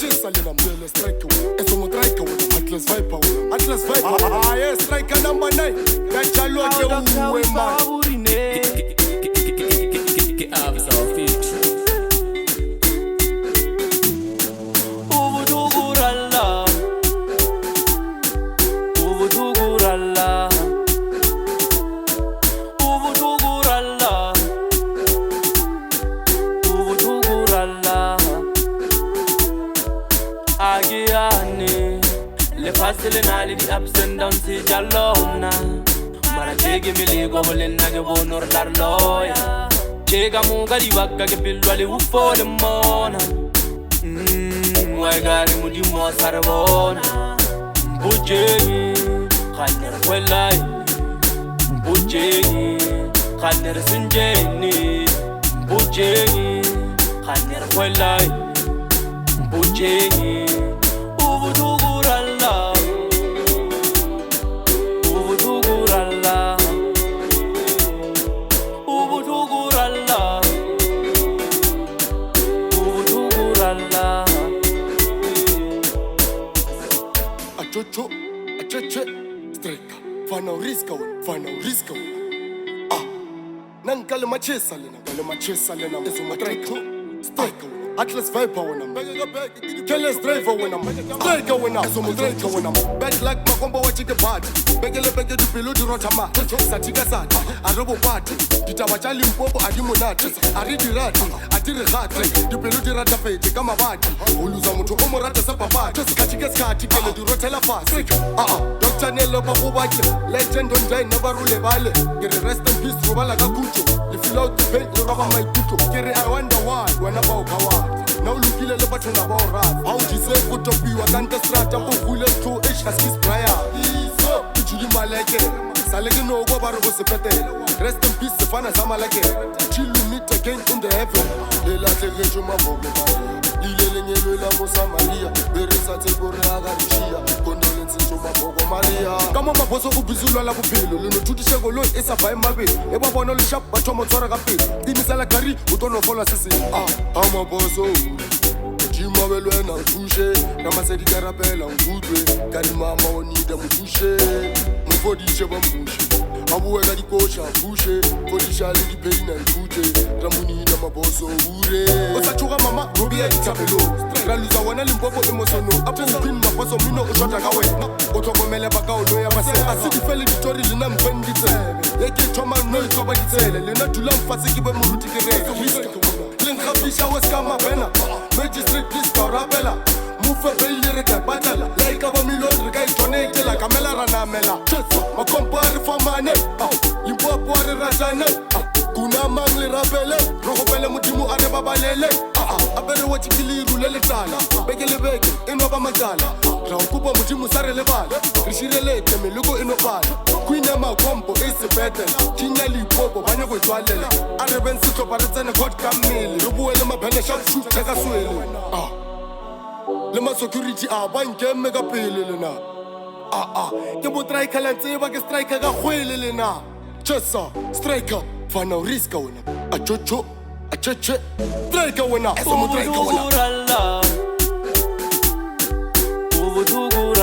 machisa lena mjele strike eso mo strike wena Atlas Viper wena Atlas Viper yes strike number 9 gachalo ke uwe man Selena the ups and downs is alone. Mara chege mili go bolena ke bonor darloya. Chega muga di waka ke pilwale ufo de mona. Wai gari mudi mo sarvona. Bujeni khaner kwelai. Bujeni khaner sinjeni. Bujeni khaner kwelai. Bujeni ubuduguralla. Acheche, streka, fana uriska wena, nankale machesa lena, ezo matreka, streka wena, Atlas Viper wena, Kelly's driver wena, streka wena, ezo matreka wena, bad luck makomba wachike party, bege du pilu di rotama, satika sati, arobo party, ditawachali mpopo adimonati, aridirati, atirihati, du pilu di ratafete kama bati, uluza mtu omorata sapapati, kachike skati kele du rotela fast, Dr. Nello Babubache, legend on day never rule vale, get a rest in peace rubala kakucho, you feel out the pain you rubber my kuto, kere I wonder why, when about kawa. Now look ile le batona ba ora. How you say put up you akanta strata ko hule to ish askis prayer. Iso tujuli maleke. Salege no go baro go sepete. Rest in peace fana samaleke. Till we meet again in the heaven. Le la tege juma bogo. Ile lenyelo la Musa Maria. Beresa te gore agarishia. Condolences juma bogo Maria. Kama maboso ubizulwa la bupelo. Le no tuti shegolo esa ba emabe. Eba bono le shop ba tomo tsora ka pe. Dini sala kari utono follow sese. Ama boso Jima belwena utushe Kama sedi karapela ungudwe Kali mama onida mutushe Mufodishe bambushe Abuwe kadi kosha pushe Fodisha lidi peina ikute Ramunida maboso ure Osachuga mama Rubia itapelo Raluza wana limpopo emosono Apo mpin maboso mino ushota kawe Otoko mele baka olo ya base Asidi feli ditori lina mpendite Yeke choma no itoba ditele Lina tula mfasi kibe muruti kere Linkhabisha weskama pena Magistrate please karabela Mufe belire ke batala Like aba milon rika itoneke la kamela ranamela Cheso makompari famane Limpopo are rajane Kuna mangli rabele Roho bele mudimu are babalele Abere wachikili rulele tala Begele bege inoba magala Raukupa mudimu sare lebala Rishirele teme lugo inopala Queen ma kompo isi betela Kinya lipopo banya kwe twalele Areben sito paretene god kamili Rubuele mabene shop shoot cheka swele Lema security banke mega pele lena Ke mo strike lantse ba ke strike ga khwele lena Chesa striker fana uriska wena achocho acheche striker wena eso mo striker wena ubudugura